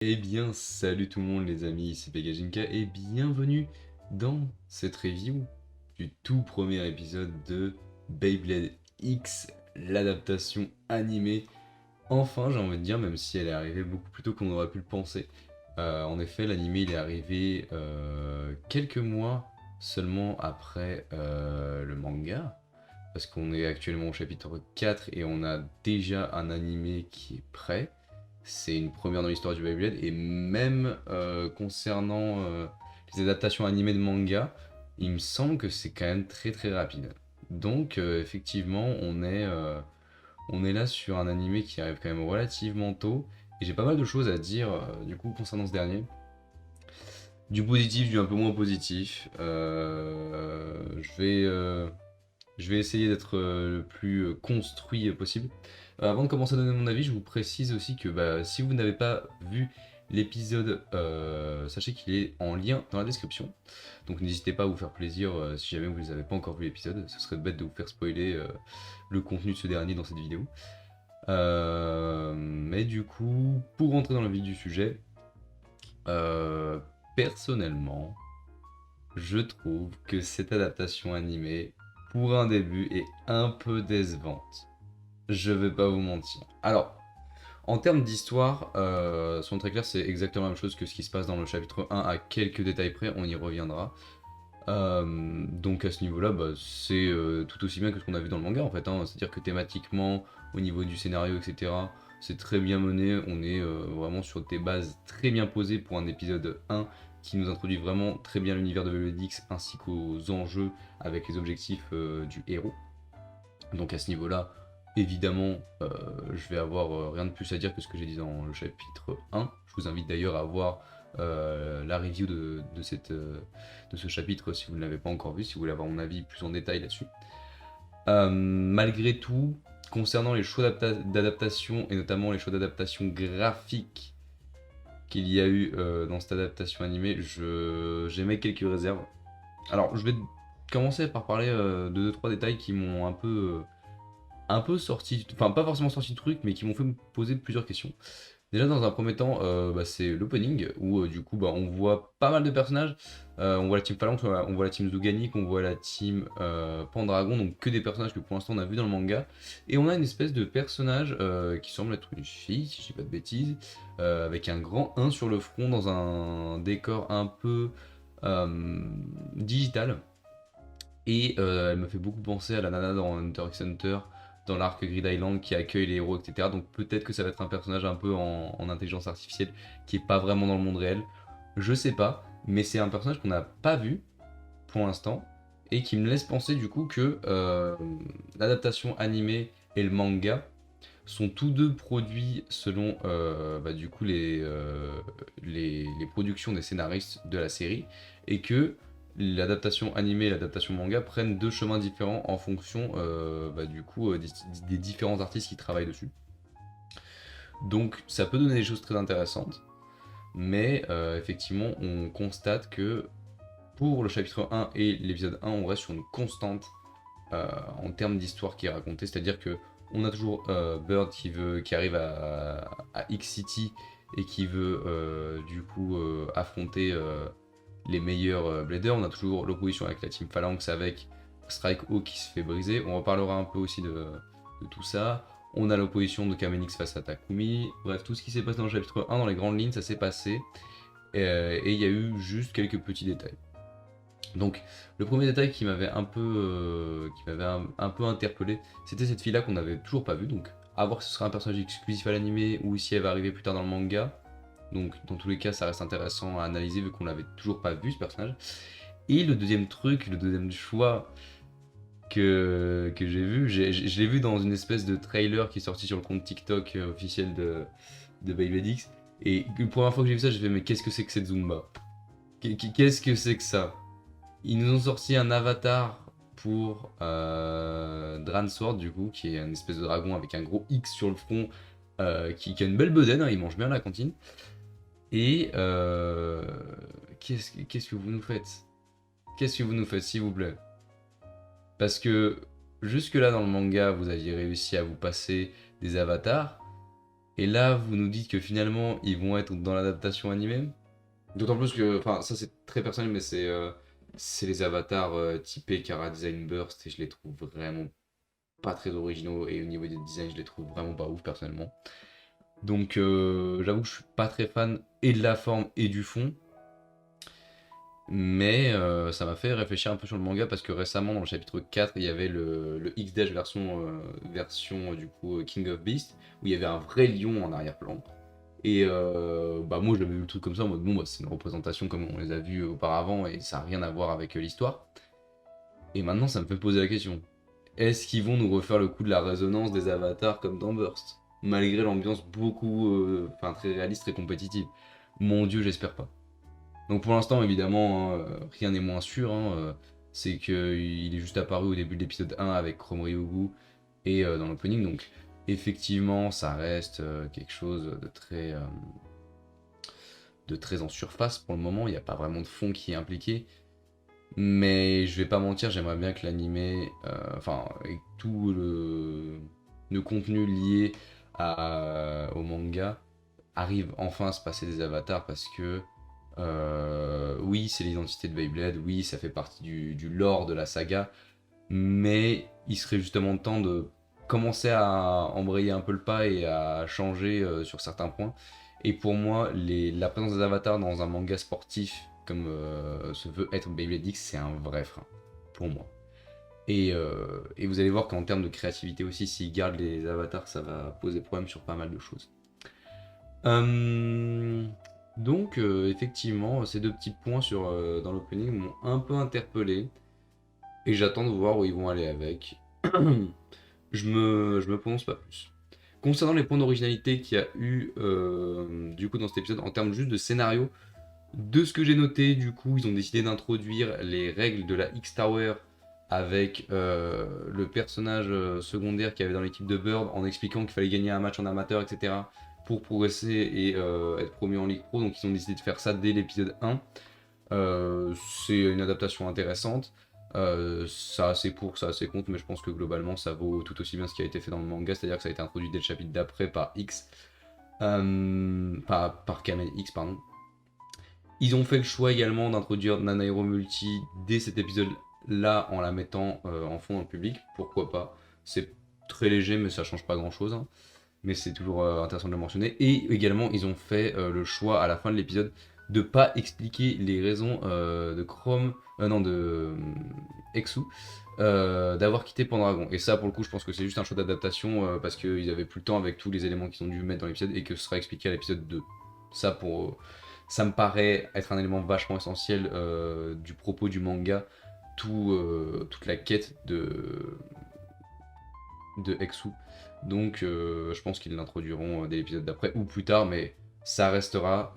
Eh bien, salut tout le monde les amis, c'est Pegajinka et bienvenue dans cette review du tout premier épisode de Beyblade X, l'adaptation animée. Enfin, j'ai envie de dire, même si elle est arrivée beaucoup plus tôt qu'on aurait pu le penser. En effet, l'animé il est arrivé quelques mois seulement après le manga, parce qu'on est actuellement au chapitre 4 et on a déjà un animé qui est prêt. C'est une première dans l'histoire du Beyblade, et même concernant les adaptations animées de manga, il me semble que c'est quand même très très rapide. Donc effectivement, on est là sur un animé qui arrive quand même relativement tôt, et j'ai pas mal de choses à dire du coup concernant ce dernier. Du positif, du un peu moins positif. Je vais essayer d'être le plus construit possible. Avant de commencer à donner mon avis, je vous précise aussi que si vous n'avez pas vu l'épisode, sachez qu'il est en lien dans la description. Donc n'hésitez pas à vous faire plaisir si jamais vous n'avez pas encore vu l'épisode. Ce serait bête de vous faire spoiler le contenu de ce dernier dans cette vidéo. Mais du coup, pour rentrer dans le vif du sujet, euh, personnellement, je trouve que cette adaptation animée, pour un début, est un peu décevante. Je vais pas vous mentir. Alors, en termes d'histoire, soyons très clairs, c'est exactement la même chose que ce qui se passe dans le chapitre 1, à quelques détails près, on y reviendra. Donc à ce niveau-là, c'est tout aussi bien que ce qu'on a vu dans le manga en fait, hein. C'est-à-dire que thématiquement, au niveau du scénario, etc., c'est très bien mené. On est vraiment sur des bases très bien posées pour un épisode 1 qui nous introduit vraiment très bien l'univers de Beyblade X ainsi qu'aux enjeux avec les objectifs du héros. Donc à ce niveau-là, évidemment, je vais avoir rien de plus à dire que ce que j'ai dit dans le chapitre 1. Je vous invite d'ailleurs à voir la review de ce chapitre si vous ne l'avez pas encore vu, si vous voulez avoir mon avis plus en détail là-dessus. Malgré tout, concernant les choix d'adaptation, et notamment les choix d'adaptation graphique qu'il y a eu dans cette adaptation animée, j'émets quelques réserves. Alors, je vais commencer par parler de 2-3 détails qui m'ont un peu sorti, enfin pas forcément sorti de truc, mais qui m'ont fait me poser plusieurs questions. Déjà dans un premier temps, c'est l'opening, où du coup on voit pas mal de personnages. On voit la team Phalanx, on voit la team Zuganic, on voit la team Pendragon, donc que des personnages que pour l'instant on a vu dans le manga. Et on a une espèce de personnage qui semble être une fille, si je dis pas de bêtises, avec un grand 1 sur le front dans un décor un peu digital. Et elle me fait beaucoup penser à la nana dans Hunter x Hunter, dans l'arc Grid Island qui accueille les héros, etc. Donc peut-être que ça va être un personnage un peu en intelligence artificielle qui est pas vraiment dans le monde réel. Je sais pas, mais c'est un personnage qu'on n'a pas vu pour l'instant et qui me laisse penser du coup que l'adaptation animée et le manga sont tous deux produits selon du coup les productions des scénaristes de la série, et que l'adaptation animée et l'adaptation manga prennent deux chemins différents en fonction du coup des différents artistes qui travaillent dessus. Donc ça peut donner des choses très intéressantes, mais effectivement on constate que pour le chapitre 1 et l'épisode 1, on reste sur une constante en termes d'histoire qui est racontée, c'est-à-dire que on a toujours Bird qui arrive à X-City et qui veut du coup affronter les meilleurs bladers. On a toujours l'opposition avec la team Phalanx avec Strike O qui se fait briser. On reparlera un peu aussi de tout ça. On a l'opposition de Kamenix face à Takumi. Bref, tout ce qui s'est passé dans le chapitre 1, dans les grandes lignes, ça s'est passé. Et il y a eu juste quelques petits détails. Donc, le premier détail qui m'avait un peu interpellé, c'était cette fille-là qu'on n'avait toujours pas vue. Donc, à voir si ce sera un personnage exclusif à l'animé ou si elle va arriver plus tard dans le manga. Donc, dans tous les cas, ça reste intéressant à analyser vu qu'on l'avait toujours pas vu ce personnage. Et le deuxième truc, le deuxième choix que j'ai vu, je l'ai vu dans une espèce de trailer qui est sorti sur le compte TikTok officiel de Beyblade X. Et la première fois que j'ai vu ça, j'ai fait, mais qu'est-ce que c'est que cette Zumba? Qu'est-ce que c'est que ça? Ils nous ont sorti un avatar pour Dransword, du coup, qui est un espèce de dragon avec un gros X sur le front, qui a une belle bedaine, hein, il mange bien à la cantine. Et qu'est-ce que vous nous faites? Qu'est-ce que vous nous faites, s'il vous plaît? Parce que jusque-là dans le manga, vous aviez réussi à vous passer des avatars, Et là, vous nous dites que finalement, ils vont être dans l'adaptation animée. D'autant plus que, enfin, ça c'est très personnel, mais c'est les avatars typés Chara Design Burst et je les trouve vraiment pas très originaux et au niveau des designs, je les trouve vraiment pas ouf personnellement. Donc, j'avoue que je suis pas très fan et de la forme et du fond. Mais ça m'a fait réfléchir un peu sur le manga parce que récemment dans le chapitre 4 il y avait le X-Dash version du coup King of Beast où il y avait un vrai lion en arrière-plan. Et bah moi j'avais vu le truc comme ça en mode bon bah, c'est une représentation comme on les a vus auparavant et ça n'a rien à voir avec l'histoire. Et maintenant ça me fait poser la question. Est-ce qu'ils vont nous refaire le coup de la résonance des avatars comme dans Burst? Malgré l'ambiance beaucoup, enfin très réaliste, très compétitive. Mon dieu j'espère pas. Donc pour l'instant, évidemment, hein, rien n'est moins sûr. Hein, c'est qu'il est juste apparu au début de l'épisode 1 avec Chrome Ryugu et dans l'opening. Donc effectivement, ça reste quelque chose de très en surface pour le moment. Il n'y a pas vraiment de fond qui est impliqué. Mais je vais pas mentir, j'aimerais bien que l'animé, enfin, avec tout le contenu lié au manga, arrive enfin à se passer des avatars parce que oui, c'est l'identité de Beyblade, oui, ça fait partie du lore de la saga, mais il serait justement temps de commencer à embrayer un peu le pas et à changer sur certains points. Et pour moi, la présence des avatars dans un manga sportif comme se veut être Beyblade X, c'est un vrai frein, pour moi. Et vous allez voir qu'en termes de créativité aussi, s'ils gardent les avatars, ça va poser problème sur pas mal de choses. Euh, donc, effectivement, ces deux petits points dans l'opening m'ont un peu interpellé et j'attends de voir où ils vont aller avec. Je me prononce pas plus. Concernant les points d'originalité qu'il y a eu du coup dans cet épisode en termes juste de scénario, de ce que j'ai noté, du coup, ils ont décidé d'introduire les règles de la X-Tower avec le personnage secondaire qu'il y avait dans l'équipe de Bird en expliquant qu'il fallait gagner un match en amateur, etc. pour progresser et être promu en Ligue Pro. Donc ils ont décidé de faire ça dès l'épisode 1. C'est une adaptation intéressante. Ça a ses pour, ça a ses contre, mais je pense que globalement ça vaut tout aussi bien ce qui a été fait dans le manga, c'est-à-dire que ça a été introduit dès le chapitre d'après par X, par Kamel X, pardon. Ils ont fait le choix également d'introduire Nanairo Multi dès cet épisode-là en la mettant en fond dans le public. Pourquoi pas? C'est très léger, mais ça change pas grand-chose. Hein. Mais c'est toujours intéressant de le mentionner. Et également, ils ont fait le choix à la fin de l'épisode de pas expliquer les raisons de Chrome, non, de Exu, d'avoir quitté Pendragon. Et ça, pour le coup, je pense que c'est juste un choix d'adaptation parce qu'ils avaient plus le temps avec tous les éléments qu'ils ont dû mettre dans l'épisode et que ce sera expliqué à l'épisode 2. Ça, ça me paraît être un élément vachement essentiel du propos du manga, toute la quête de Exu. Donc je pense qu'ils l'introduiront dès l'épisode d'après ou plus tard, mais ça restera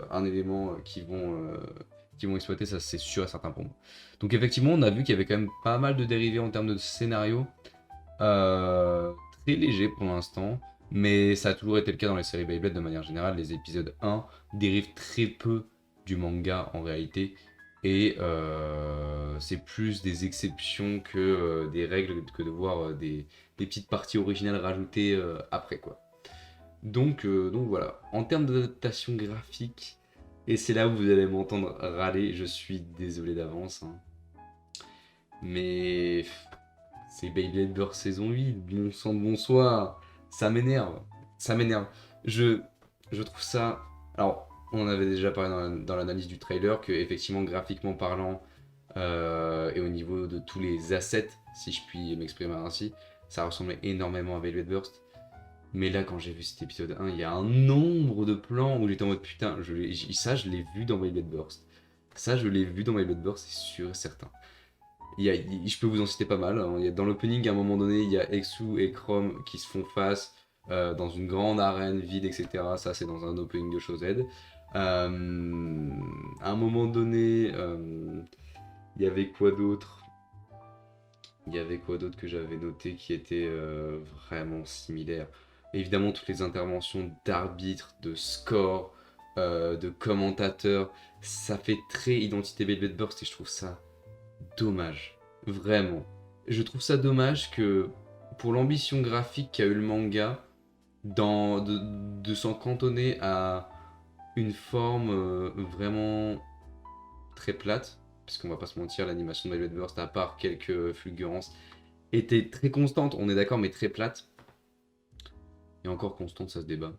un élément qui vont exploiter, ça c'est sûr et certain pour moi. Donc effectivement, on a vu qu'il y avait quand même pas mal de dérivés en termes de scénario, très léger pour l'instant, mais ça a toujours été le cas dans les séries Beyblade de manière générale. Les épisodes 1 dérivent très peu du manga en réalité, et c'est plus des exceptions que des règles, que de voir des petites parties originales rajoutées après quoi. Donc voilà, en termes d'adaptation graphique, et c'est là où vous allez m'entendre râler, je suis désolé d'avance, hein. Mais c'est Beyblade Burst saison 8, bon sang de bonsoir, ça m'énerve, ça m'énerve. Je, je trouve ça... Alors, on en avait déjà parlé dans l'analyse du trailer, que effectivement, graphiquement parlant, et au niveau de tous les assets, si je puis m'exprimer ainsi, ça ressemblait énormément à Velvet Burst. Mais là, quand j'ai vu cet épisode 1, il y a un nombre de plans où j'étais en mode putain, ça je l'ai vu dans Velvet Burst. Ça je l'ai vu dans Velvet Burst, c'est sûr et certain. Je peux vous en citer pas mal. Hein. Dans l'opening, à un moment donné, il y a Exu et Chrome qui se font face dans une grande arène vide, etc. Ça, c'est dans un opening de Shozed. À un moment donné, il y avait quoi d'autre? Il y avait quoi d'autre que j'avais noté qui était vraiment similaire? Évidemment, toutes les interventions d'arbitres, de score, de commentateurs, ça fait très identité Velvet Burst et je trouve ça dommage. Vraiment. Je trouve ça dommage que pour l'ambition graphique qu'a eu le manga, de s'en cantonner à une forme vraiment très plate, parce qu'on va pas se mentir, l'animation de Violet Burst, à part quelques fulgurances, était très constante, on est d'accord, mais très plate. Et encore constante, ça se débat.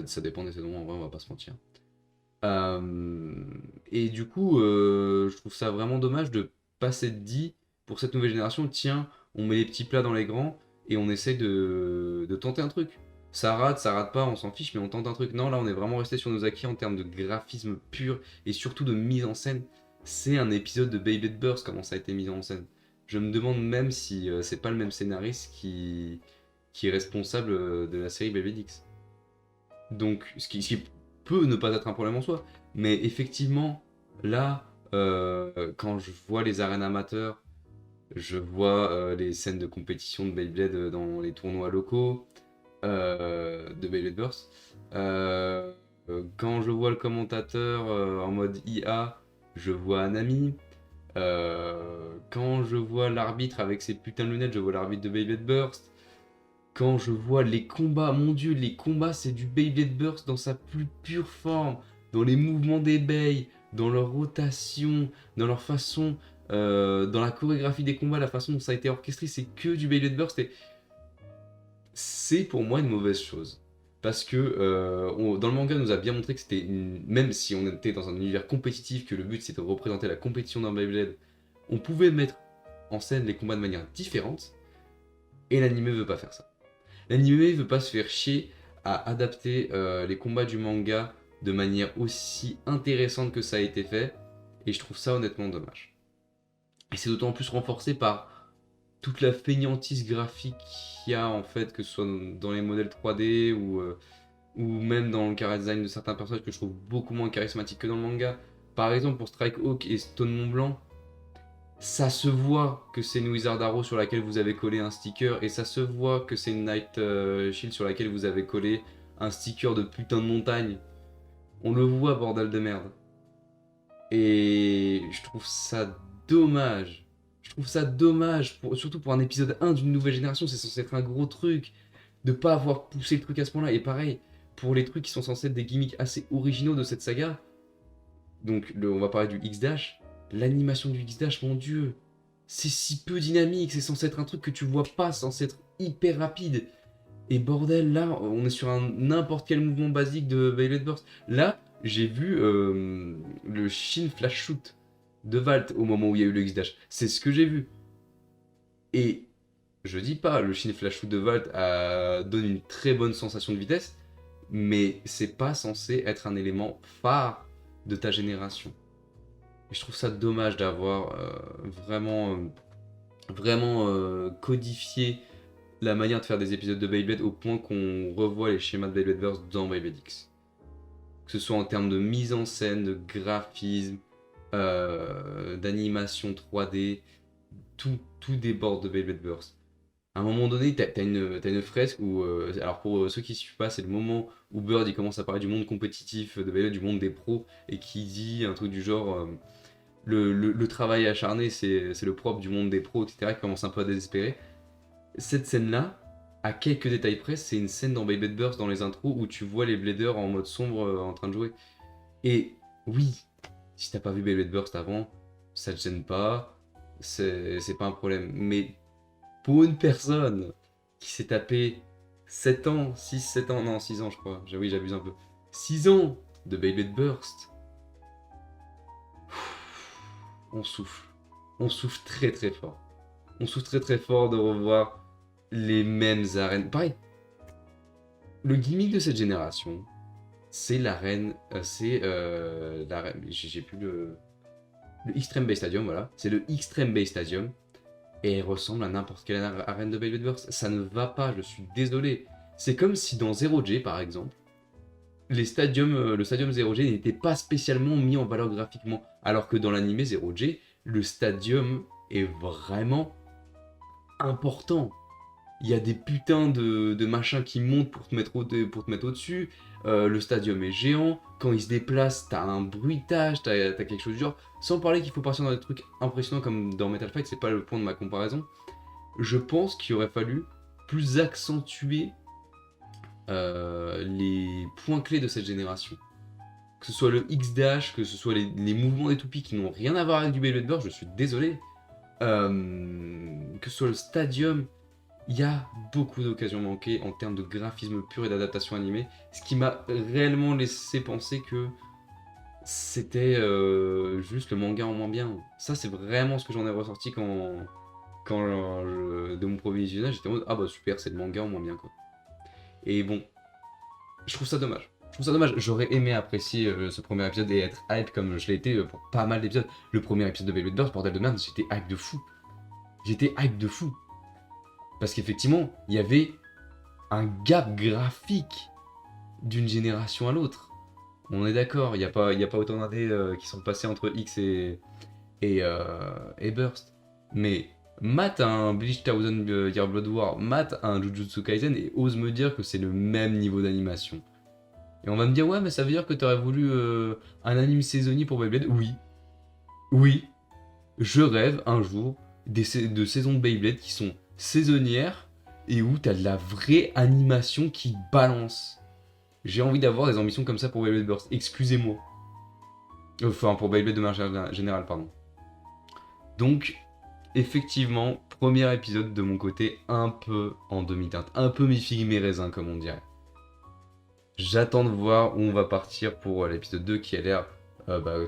Ça dépend des saisons, en vrai, on va pas se mentir. Euh, et du coup, je trouve ça vraiment dommage de pas s'être dit, pour cette nouvelle génération, tiens, on met les petits plats dans les grands et on essaye de tenter un truc. Ça rate pas, on s'en fiche, mais on tente un truc. Non, là, on est vraiment resté sur nos acquis en termes de graphisme pur et surtout de mise en scène. C'est un épisode de Beyblade Burst, comment ça a été mis en scène. Je me demande même si c'est pas le même scénariste qui est responsable de la série Beyblade X. Donc, ce qui peut ne pas être un problème en soi. Mais effectivement, là, quand je vois les arènes amateurs, je vois les scènes de compétition de Beyblade dans les tournois locaux de Beyblade Burst. Euh, Quand je vois le commentateur en mode IA, je vois Anami. Quand je vois l'arbitre avec ses putains de lunettes, je vois l'arbitre de Beyblade Burst. Quand je vois les combats, mon dieu, les combats, c'est du Beyblade Burst dans sa plus pure forme, dans les mouvements des bays, dans leur rotation, dans leur façon, dans la chorégraphie des combats, la façon dont ça a été orchestré, c'est que du Beyblade Burst et c'est pour moi une mauvaise chose. Parce que dans le manga, on nous a bien montré que c'était même si on était dans un univers compétitif, que le but c'était de représenter la compétition d'un Beyblade, on pouvait mettre en scène les combats de manière différente, et l'anime veut pas faire ça. L'anime veut pas se faire chier à adapter les combats du manga de manière aussi intéressante que ça a été fait, et je trouve ça honnêtement dommage. Et c'est d'autant plus renforcé par toute la fainéantise graphique qu'il y a en fait, que ce soit dans les modèles 3D ou même dans le chara design de certains personnages que je trouve beaucoup moins charismatiques que dans le manga. Par exemple pour Strike Hawk et Stone Mont Blanc, ça se voit que c'est une Wizard Arrow sur laquelle vous avez collé un sticker, et ça se voit que c'est une Night Shield sur laquelle vous avez collé un sticker de putain de montagne. On le voit, bordel de merde. Et je trouve ça dommage. Je trouve ça dommage, surtout pour un épisode 1 d'une nouvelle génération, c'est censé être un gros truc, de pas avoir poussé le truc à ce point-là. Et pareil, pour les trucs qui sont censés être des gimmicks assez originaux de cette saga, donc on va parler du X-Dash, l'animation du X-Dash, mon dieu, c'est si peu dynamique, c'est censé être un truc que tu vois pas, censé être hyper rapide. Et bordel, là, on est sur un n'importe quel mouvement basique de Beyblade Burst. Là, j'ai vu le Shin Flash Shoot de Valt au moment où il y a eu le X-Dash. C'est ce que j'ai vu. Et je dis pas, le Shin Flash Shoot de Valt donne une très bonne sensation de vitesse, mais c'est pas censé être un élément phare de ta génération. Et je trouve ça dommage d'avoir vraiment codifié la manière de faire des épisodes de Beyblade au point qu'on revoit les schémas de Beyblade Burst dans Beyblade X. Que ce soit en termes de mise en scène, de graphisme, d'animation 3D, tout déborde de Beyblade Burst. À un moment donné, t'as une fresque où, alors pour ceux qui ne suivent pas, c'est le moment où Bird il commence à parler du monde compétitif de Beyblade, du monde des pros, et qui dit un truc du genre le travail acharné, c'est le propre du monde des pros, etc., qui commence un peu à désespérer. Cette scène-là, à quelques détails près, c'est une scène dans Beyblade Burst dans les intros où tu vois les bladers en mode sombre en train de jouer. Et oui, si t'as pas vu Beyblade Burst avant, ça te gêne pas, c'est pas un problème. Mais pour une personne qui s'est tapé 7 ans, 7 ans, non 6 ans je crois, oui j'abuse un peu, 6 ans de Beyblade Burst, on souffle. On souffle très très fort. On souffle très très fort de revoir les mêmes arènes. Pareil, le gimmick de cette génération, c'est l'arène, l'arène, j'ai plus le Extreme Bay Stadium, voilà. C'est le Extreme Bay Stadium. Et elle ressemble à n'importe quelle arène de Beyblade Burst. Ça ne va pas, je suis désolé. C'est comme si dans Zero G, par exemple, le stadium Zero G n'était pas spécialement mis en valeur graphiquement. Alors que dans l'anime Zero G, le stadium est vraiment important. Il y a des putains de machins qui montent pour te mettre au-dessus. Le stadium est géant. Quand il se déplace, t'as un bruitage, t'as quelque chose du genre. Sans parler qu'il faut partir dans des trucs impressionnants comme dans Metal Fight, c'est pas le point de ma comparaison. Je pense qu'il aurait fallu plus accentuer les points clés de cette génération. Que ce soit le X-Dash, que ce soit les mouvements des toupies qui n'ont rien à voir avec du Beyblade Burst, je suis désolé. Que ce soit le Stadium, il y a beaucoup d'occasions manquées en termes de graphisme pur et d'adaptation animée, ce qui m'a réellement laissé penser que c'était juste le manga en moins bien. Ça, c'est vraiment ce que j'en ai ressorti de mon premier visionnage. J'étais en mode, ah bah super, c'est le manga en moins bien, quoi. Et bon, je trouve ça dommage. Je trouve ça dommage. J'aurais aimé apprécier ce premier épisode et être hype comme je l'ai été pour pas mal d'épisodes. Le premier épisode de Beyblade Burst, bordel de merde, j'étais hype de fou. J'étais hype de fou. Parce qu'effectivement, il y avait un gap graphique d'une génération à l'autre. On est d'accord, il y a pas autant d'années qui sont passées entre X et Burst. Mais Matt a un Bleach Thousand Year Blood War, Matt a un Jujutsu Kaisen et ose me dire que c'est le même niveau d'animation. Et on va me dire, ouais, mais ça veut dire que t'aurais voulu un anime saisonnier pour Beyblade? Oui. Oui. Je rêve un jour de saisons de Beyblade qui sont saisonnières et où t'as de la vraie animation qui balance. J'ai envie d'avoir des ambitions comme ça pour Beyblade Burst. Excusez-moi. Enfin, pour Beyblade de manière générale, pardon. Donc, effectivement, premier épisode de mon côté un peu en demi-teinte. Un peu mes figues, mes raisins, comme on dirait. J'attends de voir où on va partir pour l'épisode 2 qui a l'air,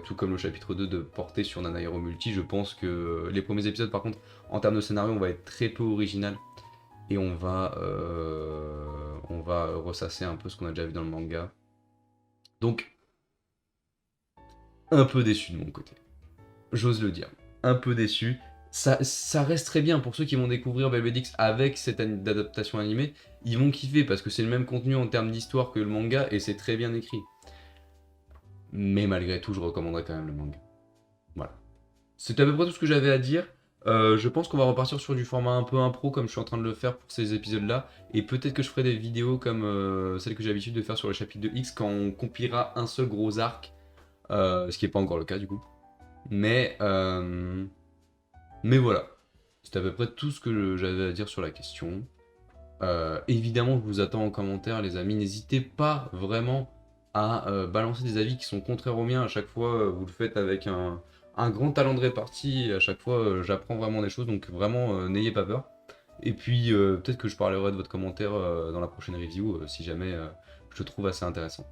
tout comme le chapitre 2, de porter sur Nana Hero Multi. Je pense que les premiers épisodes, par contre, en termes de scénario, on va être très peu original. Et on va ressasser un peu ce qu'on a déjà vu dans le manga. Donc, un peu déçu de mon côté. J'ose le dire. Un peu déçu. Ça reste très bien pour ceux qui vont découvrir Beyblade X avec cette adaptation animée. Ils vont kiffer parce que c'est le même contenu en termes d'histoire que le manga et c'est très bien écrit. Mais malgré tout, je recommanderais quand même le manga. Voilà. C'est à peu près tout ce que j'avais à dire. Je pense qu'on va repartir sur du format un peu impro comme je suis en train de le faire pour ces épisodes-là. Et peut-être que je ferai des vidéos comme celles que j'ai l'habitude de faire sur le chapitre de X quand on compilera un seul gros arc. Ce qui n'est pas encore le cas du coup. Mais voilà. C'est à peu près tout ce que j'avais à dire sur la question. Évidemment, je vous attends en commentaire, les amis. N'hésitez pas vraiment à balancer des avis qui sont contraires aux miens. À chaque fois, vous le faites avec un grand talent de répartie. À chaque fois, j'apprends vraiment des choses. Donc vraiment, n'ayez pas peur. Et puis, peut-être que je parlerai de votre commentaire dans la prochaine review, si jamais je le trouve assez intéressant.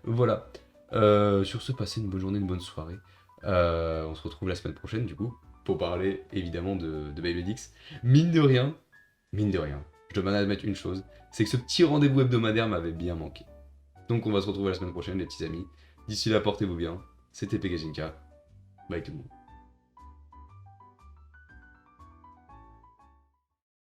Voilà. Sur ce, passez une bonne journée, une bonne soirée. On se retrouve la semaine prochaine, du coup, pour parler évidemment de Beyblade X. Mine de rien, je dois admettre une chose, c'est que ce petit rendez-vous hebdomadaire m'avait bien manqué. Donc on va se retrouver la semaine prochaine, les petits amis. D'ici là, portez-vous bien. C'était Pegajinka. Bye tout le monde.